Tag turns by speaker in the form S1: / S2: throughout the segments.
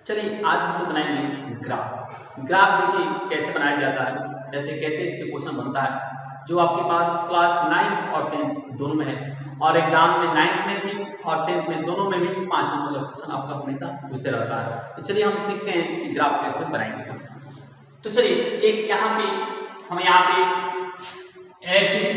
S1: चलिए आज हम लोग बनाएंगे ग्राफ। ग्राफ देखिए कैसे बनाया जाता है, जैसे कैसे इसके क्वेश्चन बनता है जो आपके पास क्लास 9th और 10th दोनों में है, और एग्जाम में 9th में भी और 10th में दोनों में भी 5 नंबर का क्वेश्चन आपका हमेशा पूछते रहता है। तो चलिए हम सीखते हैं कि ग्राफ कैसे बनाएंगे। तो चलिए एक यहाँ पे एक्सिस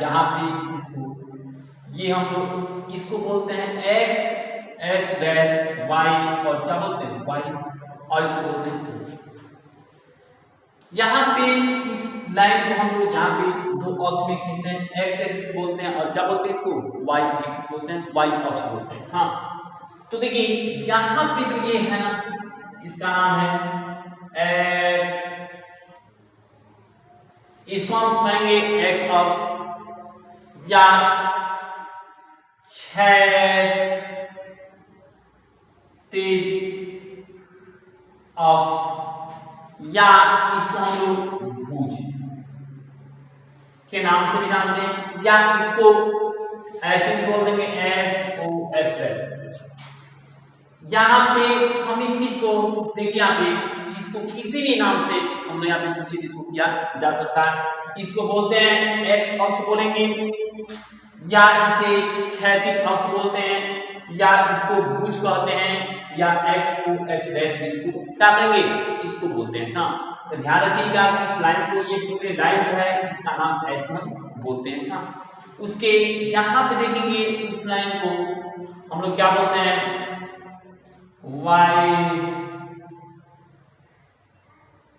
S1: यहाँ पे ये हम लोग इसको बोलते हैं एक्स डैश वाई, और क्या बोलते हैं वाई, और इसको बोलते हैं यहाँ पे इस लाइन को हम लोग यहाँ पे दो अक्ष में खींचते हैं, एक्स एक्सिस बोलते हैं, और क्या बोलते हैं इसको वाई एक्सिस बोलते हैं, वाई अक्ष बोलते हैं। हाँ, तो देखिए यहाँ पे जो ये है ना, इसका नाम है एक्स, इसको हम कहेंगे एक्स अक्ष या तेज अक्ष, या इसको हम लोग भुज के नाम से भी जानते हैं, या इसको ऐसे भी बोल देंगे एक्स ओ एक्स डैश। यहाँ पे हम इस चीज को देखिए, यहाँ पे इसको किसी भी नाम से हमने यहाँ पे सूचित इसको किया जा सकता है। इसको बोलते हैं एक्स अक्ष बोलेंगे, या इसे क्षैतिज अक्ष बोलते हैं, या इसको भुज कहते हैं, या एक्स ओ एक्स डैश इसको क्या कहेंगे, इसको बोलते हैं। हाँ, तो ध्यान रखिएगा कि इस लाइन को, ये पूरे लाइन जो है इसका नाम ऐसे हम बोलते हैं। हाँ, उसके यहाँ पे देखेंगे इस लाइन को हम लोग क्या बोलते हैं, वाई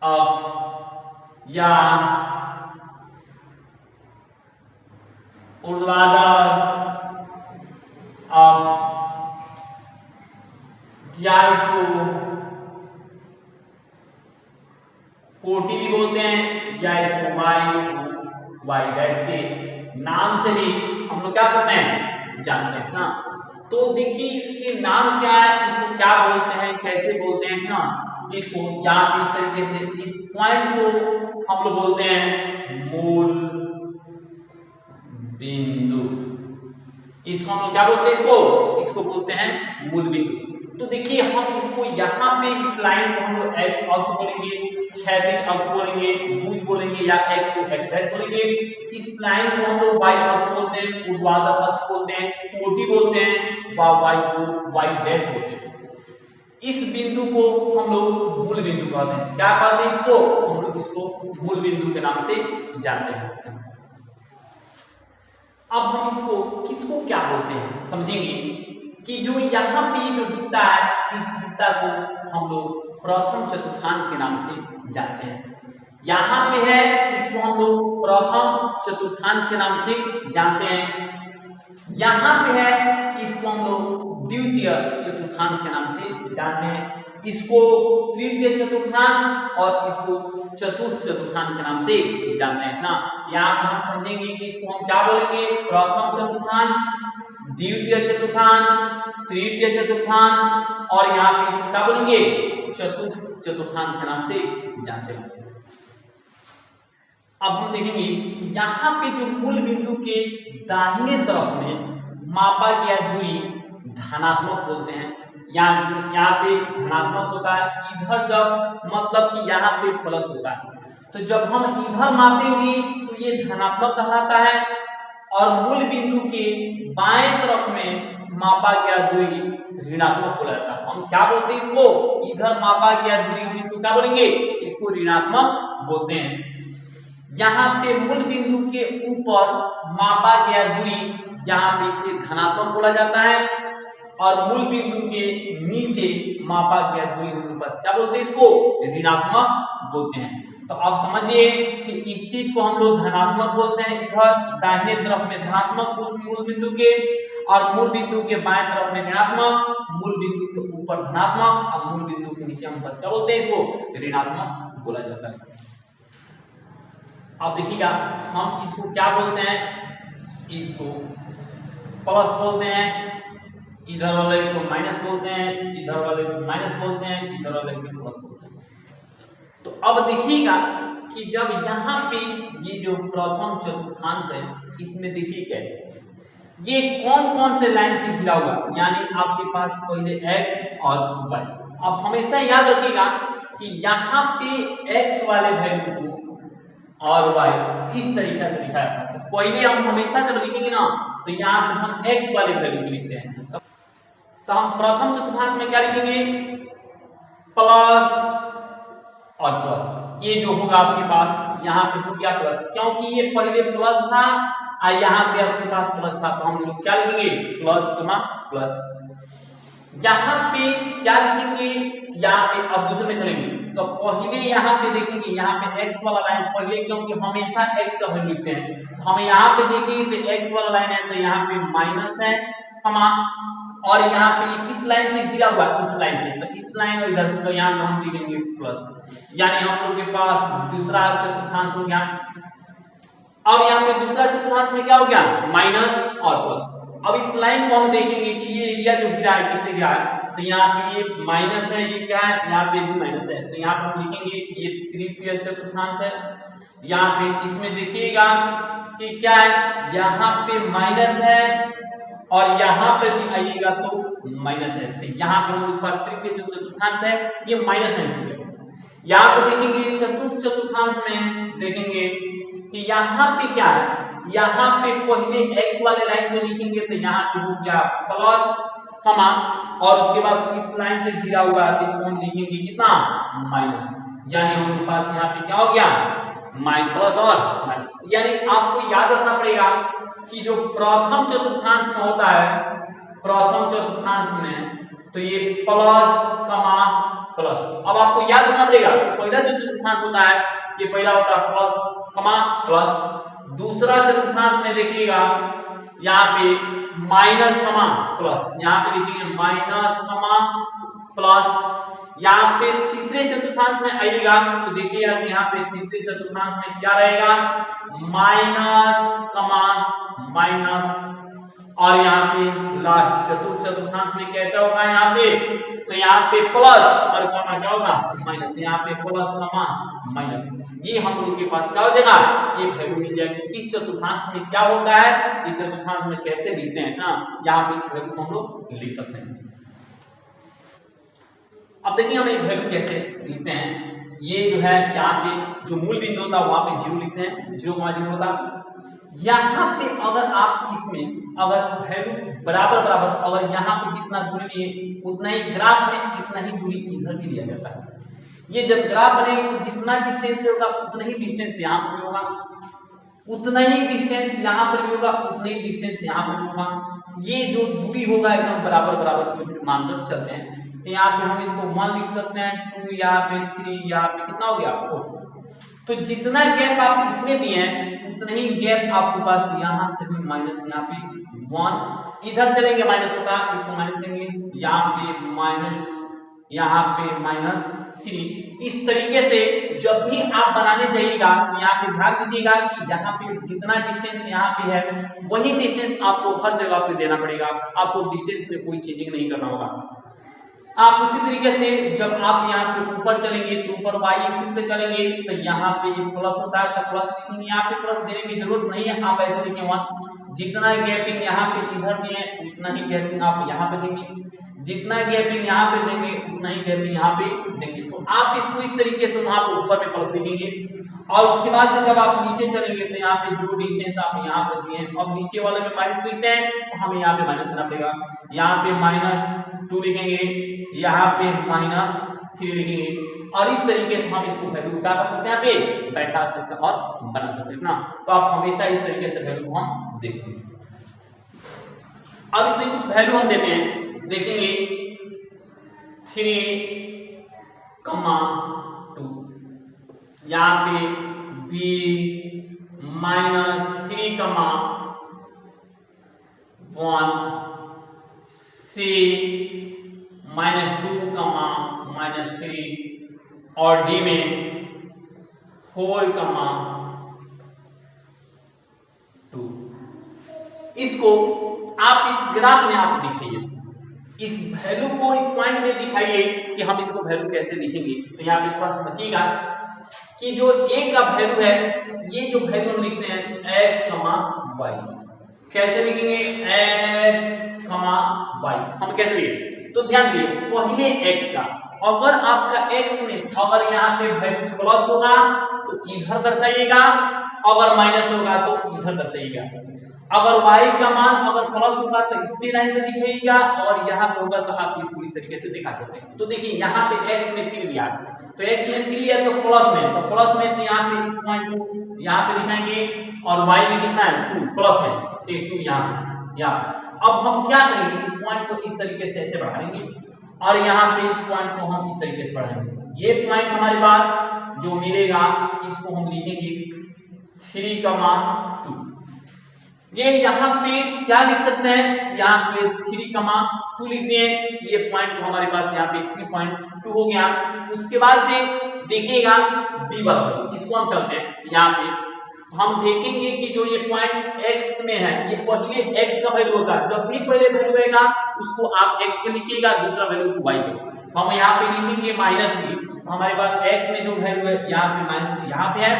S1: अक्ष या ऊर्ध्वाधर अक्ष, या इसको कोटि भी बोलते हैं, या इसको वाई डैश के नाम से भी हम लोग क्या करते हैं, जानते हैं ना। तो देखिए इसके नाम क्या है, इसको क्या बोलते हैं, कैसे बोलते हैं ना। इसको यहाँ पे इस तरीके से इस पॉइंट को हम लोग बोलते हैं मूल बिंदु। इसको हम लोग क्या बोलते हैं, इसको बोलते हैं मूल बिंदु। तो देखिए हम इसको यहाँ पे इस लाइन को हम लोग एक्स अक्ष बोलेंगे, क्षैतिज अक्ष बोलेंगे, भुज बोलेंगे, या एक्स को एक्स डैश बोलेंगे। इस लाइन को हम लोग वाई अक्ष बोलते हैं, ऊर्ध्वाधर अक्ष बोलते हैं, कोटि बोलते हैं, वाई को वाई डैश बोलते हैं। इस बिंदु को हम लोग मूल बिंदु कहते हैं। क्या कहते हैं इसको, हम लोग इसको मूल बिंदु के नाम से जानते हैं। अब हम इसको किसको क्या बोलते हैं समझेंगे कि जो यहाँ पे जो हिस्सा है, इस हिस्सा को हम लोग प्रथम चतुर्थांश के नाम से जानते हैं। यहाँ पे है, इसको हम लोग प्रथम चतुर्थांश के नाम से जानते हैं। यहाँ पे है, इसको हम लोग द्वितीय चतुर्थांश के नाम से जानते हैं। इसको तृतीय चतुर्थांश और इसको चतुर्थ चतुर्थांश के नाम से जानते हैं ना। यहाँ पे हम समझेंगे कि इसको हम क्या बोलेंगे, प्रथम चतुर्थांश, द्वितीय चतुर्थांश, तृतीय चतुर्थांश, और यहाँ पे इसको क्या बोलेंगे, चतुर्थ चतुर्थांश के नाम से जानते हैं। अब हम देखेंगे कि यहाँ पे जो मूल बिंदु के दाहिने तरफ में मापा गया दूरी धनात्मक बोलते हैं। यहाँ पे धनात्मक होता है, इधर जब मतलब कि यहाँ पे प्लस होता है, तो जब हम इधर मापेंगे तो ये धनात्मक कहलाता है, और मूल बिंदु के बाएं तरफ में मापा गया दूरी ऋणात्मक बोला जाता है। हम क्या बोलते हैं इसको, इधर मापा गया दूरी हम इसको क्या बोलेंगे, इसको ऋणात्मक बोलते हैं। यहाँ पे मूल बिंदु के ऊपर मापा गया दूरी, यहाँ पे इसे धनात्मक बोला जाता है, और मूल बिंदु के नीचे मापा गया दूरी हम लोग क्या बोलते हैं, इसको ऋणात्मक बोलते हैं। तो अब समझिए कि इस चीज को हम लोग धनात्मक बोलते हैं, इधर दाहिने तरफ में धनात्मक मूल बिंदु के, और मूल बिंदु के बाएं तरफ में ऋणात्मक, मूल बिंदु के ऊपर धनात्मक, और मूल बिंदु के नीचे हम बस क्या बोलते हैं, इसको ऋणात्मक बोला जाता है। अब देखिएगा हम इसको क्या बोलते हैं, इसको प्लस बोलते हैं, इधर वाले को माइनस बोलते हैं, इधर वाले को माइनस बोलते हैं, इधर वाले को प्लस बोलते हैं। तो अब देखिएगा कि जब यहाँ पे ये जो प्रथम चतुर्थांश है, इसमें देखिए कैसे, ये कौन कौन से लाइन से घिरा हुआ, यानी आपके पास पहले x और y। अब हमेशा याद रखिएगा कि यहाँ पे x वाले वैल्यू को और y इस तरीके से लिखा जाता है। तो पहले हम हमेशा जब लिखेंगे ना तो यहाँ पे हम x वाले वैल्यू को लिखते हैं। तो हम प्रथम चतुर्थांश में क्या लिखेंगे, प्लस और प्लस। ये जो होगा आपके पास यहाँ पे हो गया प्लस, क्योंकि ये पहले प्लस था और यहाँ पे आपके पास प्लस था, तो हम लोग क्या लिखेंगे प्लस कमा प्लस। यहाँ पे क्या लिखेंगे, यहाँ पे अब दूसरे में चलेंगे तो पहले यहाँ पे देखेंगे, यहाँ पे x वाला लाइन पहले, क्योंकि हमेशा x का वैल्यू लिखते हैं, तो हम यहाँ पे देखेंगे तो x वाला लाइन है तो यहाँ पे माइनस है कमा, और यहाँ पे किस लाइन से घिरा हुआ, इस लाइन से, तो इस लाइन और इधर, तो यहाँ पे हम लिखेंगे प्लस। यानी हम लोग के पास दूसरा चतुर्थांश हो गया। अब यहाँ पे दूसरा चतुर्थांश में क्या हो गया, माइनस और प्लस। अब इस लाइन को हम देखेंगे कि ये एरिया जो घिरा है किससे घिरा है, तो यहाँ पे ये माइनस है, ये क्या है, यहाँ पे भी माइनस है, तो यहाँ पे हम लिखेंगे ये तृतीय चतुर्थांश है। यहाँ पे इसमें देखिएगा कि क्या है, यहाँ पे माइनस है और यहाँ पे भी आइएगा तो माइनस है, तो यहाँ पे हम लोग पास तृतीय चतुर्थांश है, ये माइनस है। यहाँ पे देखेंगे चतुर्थ चतुर्थांश में देखेंगे कि यहाँ पे क्या है, यहाँ पे पहले x वाले लाइन को लिखेंगे तो यहाँ पे हो गया प्लस कमा, और उसके बाद इस लाइन से घिरा हुआ है तो इसको हम लिखेंगे कितना, माइनस। यानी हमारे पास यहाँ पे क्या हो गया, प्लस और माइनस। यानी आपको याद रखना पड़ेगा कि जो प्रथम चतुर्थांश में होता है, प्रथम चतुर्थांश में तो ये प्लस कमा प्लस। अब आपको याद रखना पड़ेगा पहला जो चतुर्थांश होता है ये पहला होता है प्लस कमा प्लस। दूसरा चतुर्थांश में देखिएगा यहाँ पे माइनस कमा प्लस, यहाँ पे लिखिए माइनस कमा प्लस। यहाँ पे तीसरे चतुर्थांश में आइएगा तो देखिएगा कि यहाँ पे तीसरे चतुर्थांश में क्या रहेगा, माइनस कमा माइनस। और यहाँ पे लास्ट चतुर्थ चतुर्थांश में कैसा होगा, यहाँ पे तो यहाँ पे प्लस और कमा क्या होगा, माइनस। यहाँ पे प्लस कमा माइनस, ये हम लोग के पास क्या हो जाएगा, ये वैल्यू मिल जाएगी। इस चतुर्थांश में क्या होता है, इस चतुर्थांश में कैसे लिखते हैं ना, यहाँ पे इस वैल्यू को हम लोग लिख सकते हैं। अब देखिए हम एक वैल्यू कैसे लिखते हैं। ये जो है यहाँ पे जो मूल बिंदु होता है वहां पे 0 लिखते हैं, 0,0 होता। यहाँ पे अगर आप इसमें अगर वैल्यू बराबर बराबर, अगर यहाँ पे जितना दूरी लिए उतना ही ग्राफ में इतना ही दूरी इधर भी लिया जाता है। ये जब ग्राफ बनेगी तो जितना डिस्टेंस होगा उतना ही डिस्टेंस यहाँ पर भी होगा, उतना ही डिस्टेंस यहाँ पर भी होगा, उतना ही डिस्टेंस यहाँ पर भी होगा। ये जो दूरी होगा एकदम बराबर बराबर मानकर चलते हैं। तो यहाँ पे हम इसको 1 लिख सकते हैं, 2 यहाँ पे 3, यहाँ पे कितना हो गया 4। तो जितना गैप आप इसमें दिए हैं उतना ही गैप आपके पास यहाँ से भी माइनस, यहाँ पे 1 इधर चलेंगे माइनस होता, इसको माइनस देंगे, यहाँ पे -2, यहाँ पे -3। इस तरीके से जब भी आप बनाने जाइएगा तो यहाँ पे ध्यान दीजिएगा कि यहाँ पे जितना डिस्टेंस यहाँ पे है वही डिस्टेंस आपको हर जगह पे देना पड़ेगा। आपको डिस्टेंस में कोई चेंजिंग नहीं करना होगा। आप उसी तरीके से जब आप यहाँ पे ऊपर चलेंगे तो ऊपर y एक्सिस पे चलेंगे तो यहाँ पे प्लस होता है तो प्लस लिखेंगे, यहाँ पे प्लस देने की जरूरत नहीं है, आप ऐसे लिखें 1। जितना गैपिंग यहाँ पे इधर दिए उतना ही गैपिंग आप यहाँ पे देंगे, जितना गैपिंग यहाँ पे देंगे उतना ही गैपिंग यहाँ पे देंगे। तो आप इसको इस तरीके से वहां पे ऊपर पे प्लस लिखेंगे, और उसके बाद से जब आप नीचे चलेंगे तो यहाँ पे जो डिस्टेंस आप यहाँ पे दिए, अब नीचे वाले में माइनस लिखते हैं तो हमें यहाँ पे माइनस देना पड़ेगा। यहाँ पे -2 लिखेंगे, यहाँ पे -3 लिखेंगे, और इस तरीके से हम इसको वैल्यू क्या कर सकते हैं, यहाँ पे बैठा सकते हैं और बना सकते हैं ना। तो आप हमेशा इस तरीके से वैल्यू को हम देखते हैं। अब इसमें कुछ वैल्यू हम देते हैं, देखेंगे 3, 2, यहाँ पे b -3, 1, c -2, -3, और d में 4, 2। इसको आप इस ग्राफ में आप दिखाइए, इस वैल्यू को इस पॉइंट में दिखाइए कि हम इसको वैल्यू कैसे लिखेंगे। तो यहाँ पे थोड़ा समझिएगा कि जो a का वैल्यू है, ये जो वैल्यू हम लिखते हैं x, y, कैसे लिखेंगे x, y, हम कैसे लिखेंगे? तो ध्यान दिए पहले x का, अगर आपका x में अगर यहाँ पे वैल्यू प्लस होगा तो इधर दर्शाइएगा, अगर माइनस होगा तो इधर दर्शाइएगा। अगर y का मान अगर प्लस होगा तो इस पे लाइन पे दिखाइएगा, और यहाँ पे होगा तो आप इसको इस तरीके से दिखा सकते हैं। तो देखिए यहाँ पे x में 3 दिया, तो x में 3 है तो प्लस में, तो प्लस में तो यहाँ पे इस पॉइंट को यहाँ पे दिखाएंगे, और y में कितना है 2 प्लस में, तो 2 यहाँ पे। अब हम क्या करेंगे, इस पॉइंट को इस तरीके से ऐसे बढ़ाएंगे, और यहाँ पे इस पॉइंट को हम इस तरीके से बढ़ाएंगे। ये पॉइंट हमारे पास जो मिलेगा इसको हम लिखेंगे 3, 2। ये यहाँ पे क्या लिख सकते हैं, यहाँ पे 3, 2 लिखते हैं। ये पॉइंट को हमारे पास यहाँ पे 3.2 हो गया। उसके बाद से देखिएगा b बराबर, इसको हम चलते हैं यहाँ पे, हम देखेंगे कि जो ये पॉइंट x में है, ये पहले x का वैल्यू होता है। जब भी पहले वैल्यू आएगा उसको आप x पे लिखिएगा, दूसरा वैल्यू को y पे। हम यहाँ पे लिखेंगे -3, तो हमारे पास x में जो वैल्यू है यहाँ पे -3 यहाँ पे है,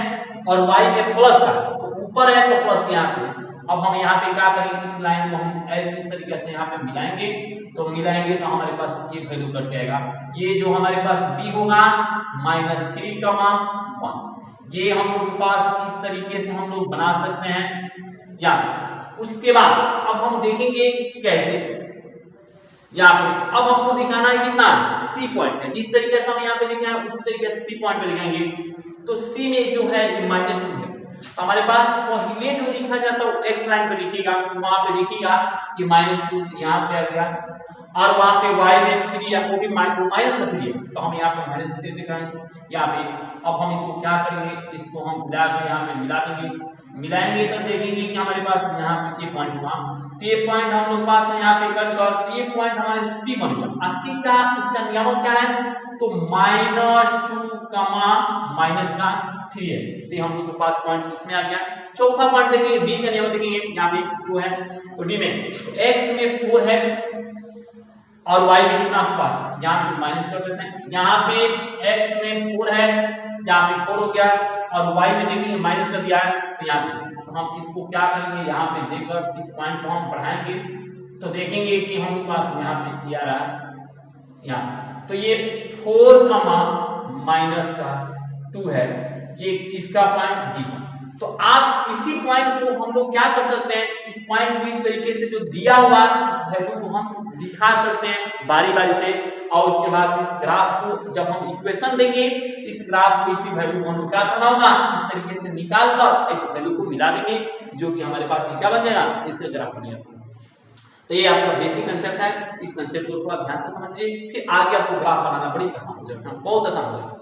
S1: और y में प्लस का, तो ऊपर है तो प्लस यहाँ पे। अब हम यहाँ पे क्या करेंगे, इस लाइन को हम इस तरीके से यहाँ पे मिलाएंगे, तो हमारे पास ये वैल्यू कट जाएगा। ये जो हमारे पास b होगा -3, 1, ये हम लोग के पास इस तरीके से हम लोग बना सकते हैं। या उसके बाद अब हम देखेंगे कैसे, यहाँ पे अब हमको दिखाना है कितना C पॉइंट है, जिस तरीके से हम यहाँ पे लिखे हैं उस तरीके से C पॉइंट पे लिखेंगे। तो C में जो है -2 है, तो हमारे पास पहले जो लिखा जाता है x लाइन पे लिखिएगा, वहां पे देखिएगा कि -2 यहाँ पे आ गया, और वहां पे y में 3 है, वो भी -3 है, तो हम यहाँ पे -3 दिखाएंगे यहाँ पे। अब हम इसको क्या करेंगे, इसको हम मिला के यहाँ पे मिला देंगे, मिलाएंगे तो देखेंगे कि हमारे पास यहाँ पे ये पॉइंट हुआ, तो ये पॉइंट हम लोग पास यहाँ पे कट कर, तो ये पॉइंट हमारे C बन गया। C का इसका नियम क्या है, तो -2, -3 है, तो हम लोग के पास पॉइंट इसमें आ गया। चौथा पॉइंट देखेंगे D का नियम देखेंगे, यहाँ पे जो है तो D में तो x में 4 है और y में कितना आपके पास, यहाँ पे माइनस कर देते हैं, यहाँ पे x में 4 है, यहाँ पे 4 हो गया, और y में देखेंगे माइनस कर दिया है, तो यहाँ पे तो हम इसको क्या करेंगे, यहाँ पे देकर इस पॉइंट को हम बढ़ाएंगे, तो देखेंगे कि हमारे पास यहाँ पे ये आ रहा है यहाँ, तो ये 4, -2 है, ये किसका पॉइंट D का। तो आप इसी पॉइंट को हम लोग क्या कर सकते हैं, इस पॉइंट को इस तरीके से जो दिया हुआ इस वैल्यू को हम दिखा सकते हैं बारी बारी से, और उसके बाद इस ग्राफ को जब हम इक्वेशन देंगे इस ग्राफ को इसी वैल्यू को हम लोग क्या करना होगा, इस तरीके से निकाल कर इस वैल्यू को मिला देंगे, जो कि हमारे पास क्या बन जाएगा, इसका ग्राफ बन जाएगा। तो ये आपका बेसिक कंसेप्ट है, इस कंसेप्ट को थोड़ा ध्यान से समझिए, फिर आगे आपको ग्राफ बनाना बड़ी आसान हो जाएगा, बहुत आसान हो जाएगा।